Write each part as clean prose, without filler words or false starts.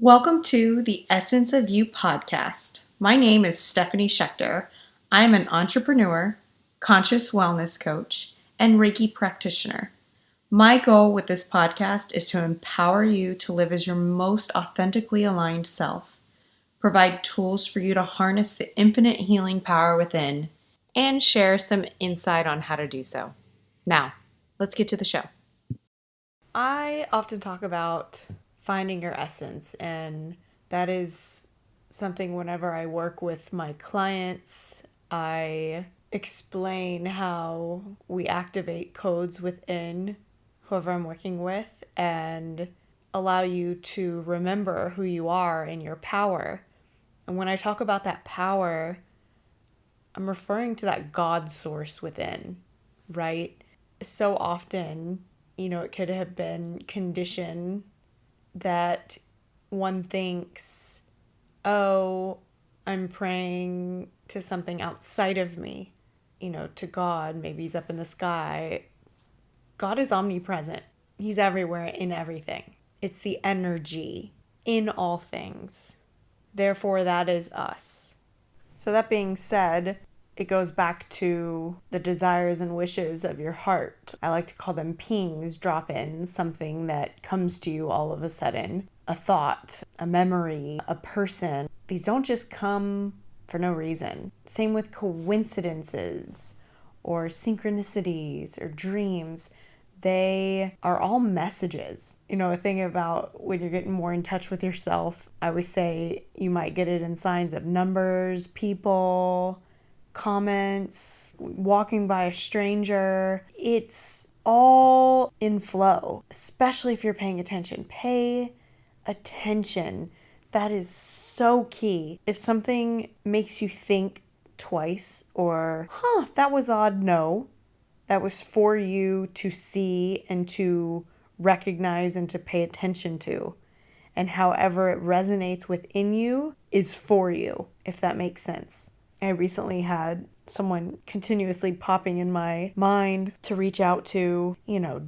Welcome to the Essence of You podcast. My name is Stephanie Schechter. I am an entrepreneur, conscious wellness coach, and Reiki practitioner. My goal with this podcast is to empower you to live as your most authentically aligned self, provide tools for you to harness the infinite healing power within, and share some insight on how to do so. Now, let's get to the show. I often talk about finding your essence, and that is something whenever I work with my clients, I explain how we activate codes within whoever I'm working with and allow you to remember who you are and your power. And when I talk about that power, I'm referring to that God source within, right? So often, it could have been conditioned that one thinks, oh, I'm praying to something outside of me, to God. Maybe he's up in the sky. God is omnipresent. He's everywhere in everything. It's the energy in all things. Therefore, that is us. So that being said, it goes back to the desires and wishes of your heart. I like to call them pings, drop-ins, something that comes to you all of a sudden. A thought, a memory, a person. These don't just come for no reason. Same with coincidences or synchronicities or dreams. They are all messages. A thing about when you're getting more in touch with yourself, I always say you might get it in signs of numbers, people, comments, walking by a stranger. It's all in flow, especially if you're paying attention. Pay attention. That is so key. If something makes you think twice or, that was odd, no. That was for you to see and to recognize and to pay attention to. And however it resonates within you is for you, if that makes sense. I recently had someone continuously popping in my mind to reach out to,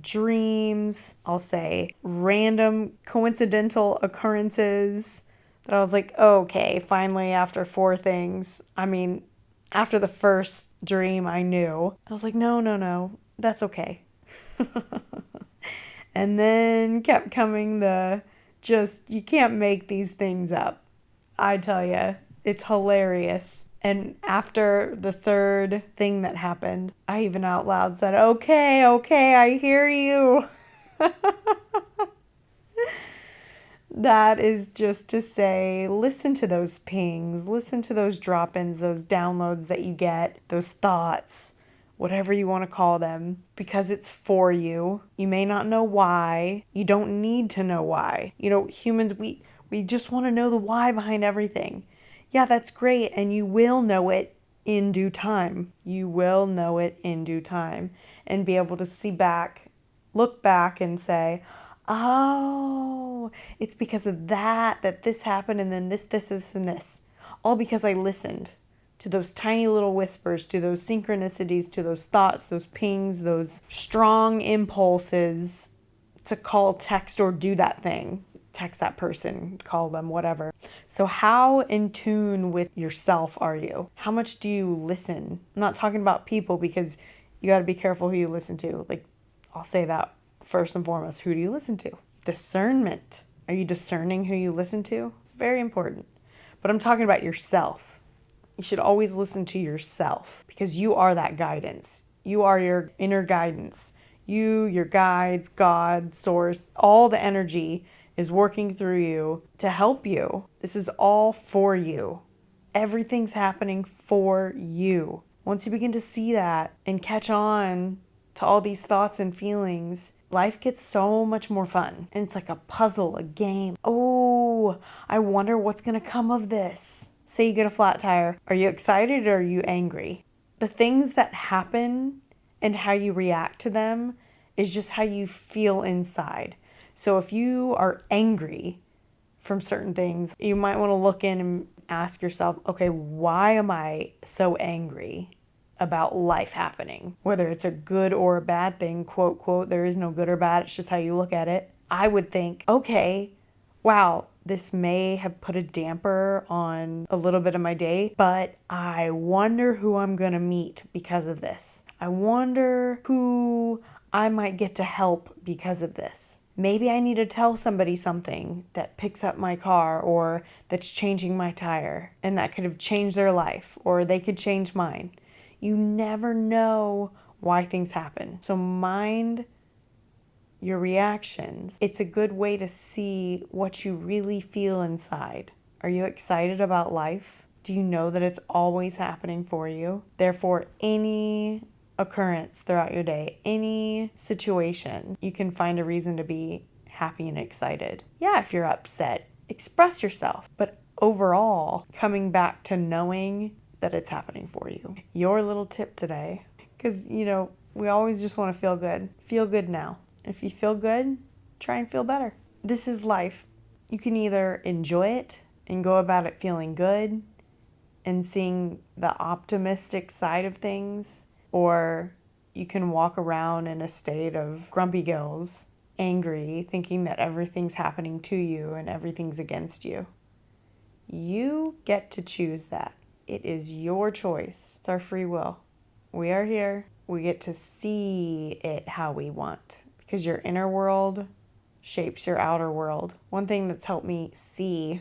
dreams, I'll say random coincidental occurrences that I was like, okay, finally after 4 things. After the first dream I knew. I was like, no, that's okay. And then kept coming you can't make these things up. I tell you, it's hilarious. And after the third thing that happened, I even out loud said, okay, I hear you. That is just to say, listen to those pings, listen to those drop-ins, those downloads that you get, those thoughts, whatever you want to call them, because it's for you. You may not know why. You don't need to know why. Humans, we just want to know the why behind everything. Yeah, that's great, and you will know it in due time. You will know it in due time and be able to look back and say, oh, it's because of that this happened, and then this, and this. All because I listened to those tiny little whispers, to those synchronicities, to those thoughts, those pings, those strong impulses to call, text, or do that thing. Text that person, call them, whatever. So how in tune with yourself are you? How much do you listen? I'm not talking about people, because you got to be careful who you listen to. I'll say that first and foremost. Who do you listen to? Discernment. Are you discerning who you listen to? Very important. But I'm talking about yourself. You should always listen to yourself, because you are that guidance. You are your inner guidance. You, your guides, God, source, all the energy is working through you to help you. This is all for you. Everything's happening for you. Once you begin to see that and catch on to all these thoughts and feelings, life gets so much more fun. And it's like a puzzle, a game. Oh, I wonder what's going to come of this. Say you get a flat tire. Are you excited or are you angry? The things that happen and how you react to them is just how you feel inside. So if you are angry from certain things, you might want to look in and ask yourself, okay, why am I so angry about life happening? Whether it's a good or a bad thing, quote, quote, there is no good or bad, it's just how you look at it. I would think, okay, wow, This may have put a damper on a little bit of my day, but I wonder who I'm going to meet because of this. I wonder who I might get to help because of this. Maybe I need to tell somebody something that picks up my car or that's changing my tire, and that could have changed their life, or they could change mine. You never know why things happen. So mind your reactions. It's a good way to see what you really feel inside. Are you excited about life? Do you know that it's always happening for you? Therefore, any occurrence throughout your day, any situation, you can find a reason to be happy and excited. Yeah, if you're upset, express yourself. But overall, coming back to knowing that it's happening for you. Your little tip today, because, we always just want to feel good. Feel good now. If you feel good, try and feel better. This is life. You can either enjoy it and go about it feeling good and seeing the optimistic side of things, or you can walk around in a state of grumpy gills, angry, thinking that everything's happening to you and everything's against you. You get to choose that. It is your choice. It's our free will. We are here. We get to see it how we want, because your inner world shapes your outer world. One thing that's helped me see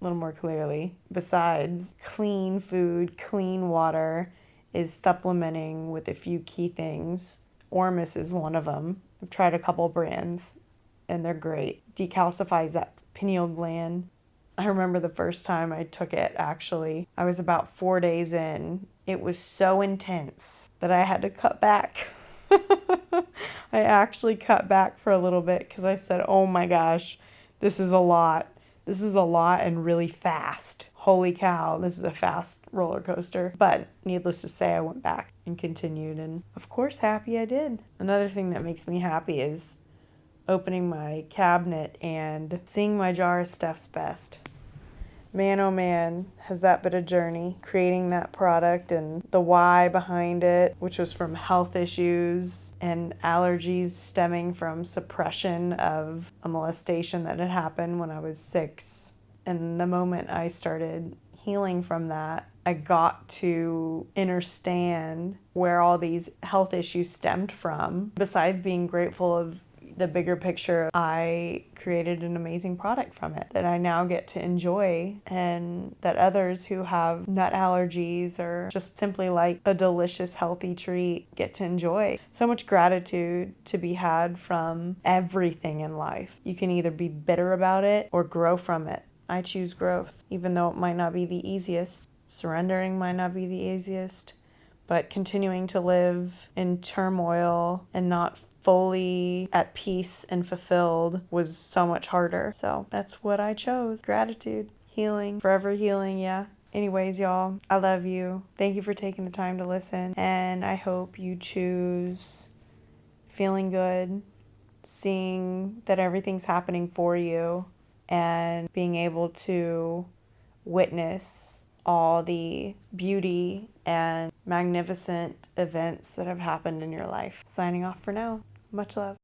a little more clearly, besides clean food, clean water, is supplementing with a few key things. Ormus is one of them. I've tried a couple brands and they're great. Decalcifies that pineal gland. I remember the first time I took it, actually. I was about 4 days in. It was so intense that I had to cut back. I actually cut back for a little bit because I said, oh my gosh, this is a lot. This is a lot and really fast. Holy cow, this is a fast roller coaster. But needless to say, I went back and continued. And of course, happy I did. Another thing that makes me happy is opening my cabinet and seeing my jar of Steph's Best. Man, oh man, has that been a journey, creating that product and the why behind it, which was from health issues and allergies stemming from suppression of a molestation that had happened when I was 6. And the moment I started healing from that, I got to understand where all these health issues stemmed from. Besides being grateful of the bigger picture, I created an amazing product from it that I now get to enjoy, and that others who have nut allergies or just simply like a delicious healthy treat get to enjoy. So much gratitude to be had from everything in life. You can either be bitter about it or grow from it. I choose growth, even though it might not be the easiest. Surrendering might not be the easiest, but continuing to live in turmoil and not fully at peace and fulfilled was so much harder. So that's what I chose. Gratitude, healing, forever healing, yeah. Anyways, y'all, I love you. Thank you for taking the time to listen. And I hope you choose feeling good, seeing that everything's happening for you, and being able to witness all the beauty and magnificent events that have happened in your life. Signing off for now. Much love.